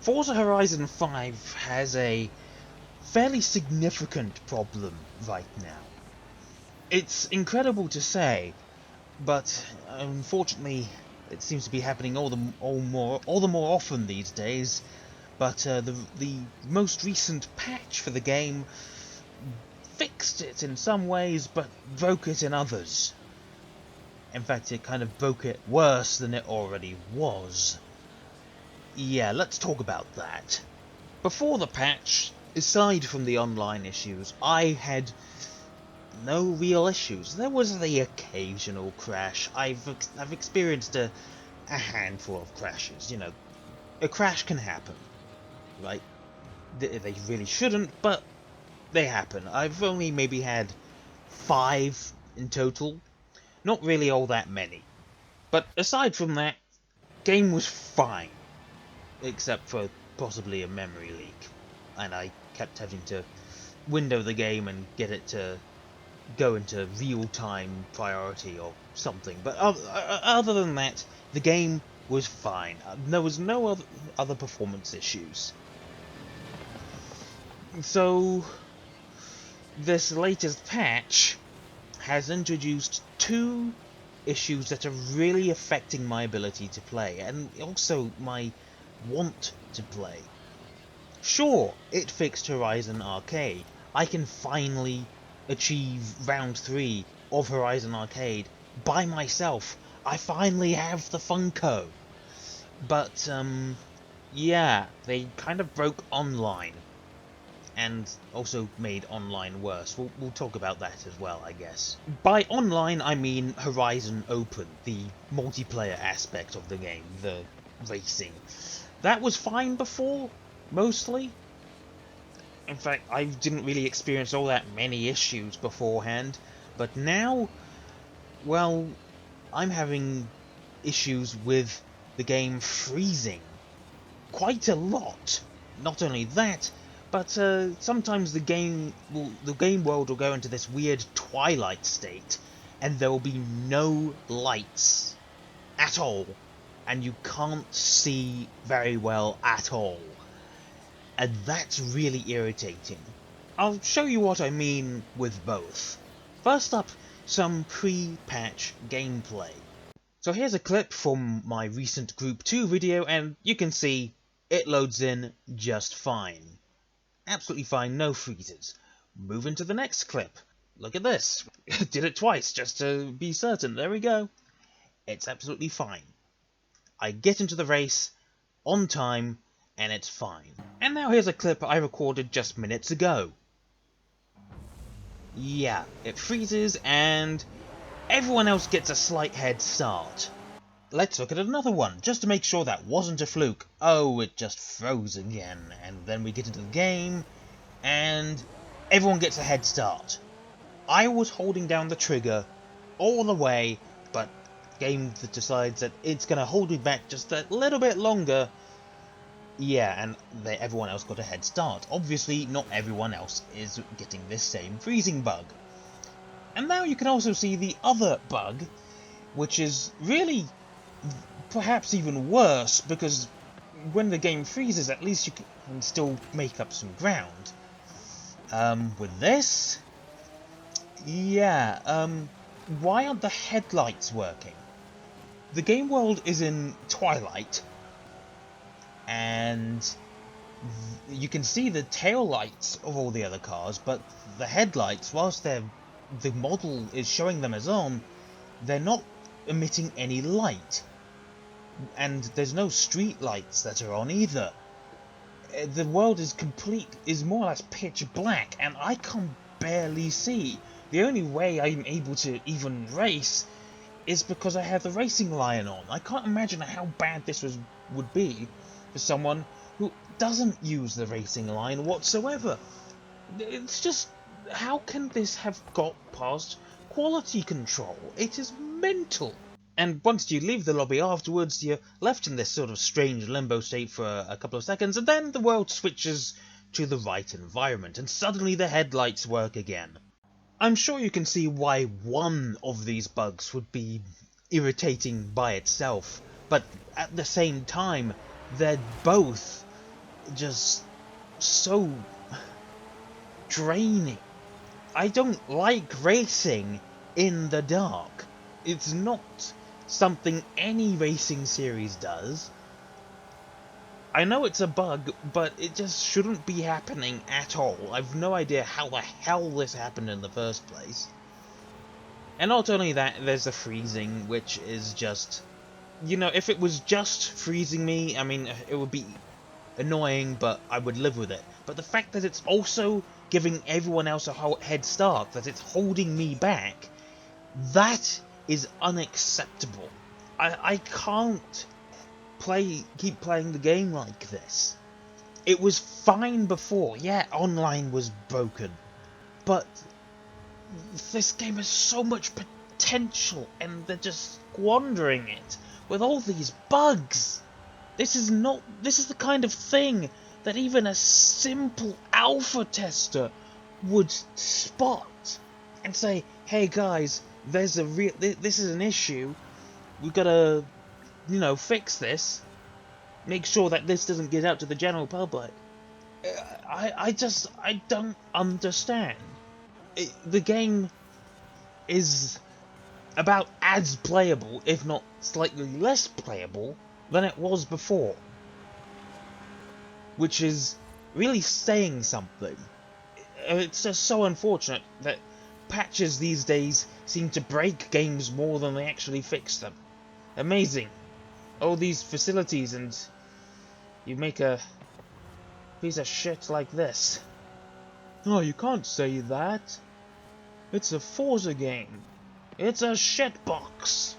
Forza Horizon 5 has a fairly significant problem right now. It's incredible to say, but unfortunately it seems to be happening all the more often these days. But the most recent patch for the game fixed it in some ways, but broke it in others. In fact, it kind of broke it worse than it already was. Yeah, let's talk about that. Before the patch, aside from the online issues, I had no real issues. There was the occasional crash. I've experienced a handful of crashes. You know, a crash can happen, right? They really shouldn't, but they happen. I've only maybe had 5 in total. Not really all that many. But aside from that, game was fine. Except for possibly a memory leak. And I kept having to window the game and get it to go into real-time priority or something. But other than that, the game was fine. There was no other performance issues. So this latest patch has introduced 2 issues that are really affecting my ability to play, and also my want to play. Sure, it fixed Horizon Arcade. I can finally achieve round 3 of Horizon Arcade by myself. I finally have the Funko. But, yeah, they kind of broke online. And also made online worse. We'll talk about that as well, I guess. By online, I mean Horizon Open, the multiplayer aspect of the game, the racing. That was fine before, mostly. In fact, I didn't really experience all that many issues beforehand, but now, well, I'm having issues with the game freezing. Quite a lot. Not only that, but sometimes the game world will go into this weird twilight state, and there will be no lights at all, and you can't see very well at all, and that's really irritating. I'll show you what I mean with both. First up, some pre-patch gameplay. So here's a clip from my recent Group 2 video, and you can see it loads in just fine. Absolutely fine, no freezes. Move into the next clip. Look at this. Did it twice just to be certain. There we go. It's absolutely fine. I get into the race on time and it's fine. And now here's a clip I recorded just minutes ago. Yeah, it freezes and everyone else gets a slight head start. Let's look at another one, just to make sure that wasn't a fluke. Oh, it just froze again. And then we get into the game, and everyone gets a head start. I was holding down the trigger all the way, but the game decides that it's going to hold me back just a little bit longer. Yeah, and everyone else got a head start. Obviously, not everyone else is getting this same freezing bug. And now you can also see the other bug, which is really perhaps even worse, because when the game freezes, at least you can still make up some ground. With this, yeah, why aren't the headlights working? The game world is in twilight, and you can see the tail lights of all the other cars, but the headlights, whilst the model is showing them as on, they're not emitting any light. And there's no street lights that are on either. The world is more or less pitch black, and I can barely see. The only way I'm able to even race is because I have the racing lion on. I can't imagine how bad this would be for someone who doesn't use the racing lion whatsoever. It's just, how can this have got past quality control? It is mental. And once you leave the lobby afterwards, you're left in this sort of strange limbo state for a couple of seconds, and then the world switches to the right environment, and suddenly the headlights work again. I'm sure you can see why one of these bugs would be irritating by itself, but at the same time, they're both just so draining. I don't like racing in the dark. It's not something any racing series does. I know it's a bug, but it just shouldn't be happening at all. I've no idea how the hell this happened in the first place. And not only that, there's the freezing, which is just... You know, if it was just freezing me, I mean, it would be annoying, but I would live with it. But the fact that it's also giving everyone else a head start, that it's holding me back, that is unacceptable. I can't keep playing the game like this. It was fine before, yeah, online was broken, but this game has so much potential and they're just squandering it with all these bugs. This is the kind of thing that even a simple alpha tester would spot and say, hey guys, this is an issue, we've got to, fix this, make sure that this doesn't get out to the general public. I don't understand. The game is about as playable, if not slightly less playable, than it was before. Which is really saying something. It's just so unfortunate that patches these days seem to break games more than they actually fix them. Amazing. All these facilities and you make a piece of shit like this. Oh, you can't say that. It's a Forza game. It's a shitbox.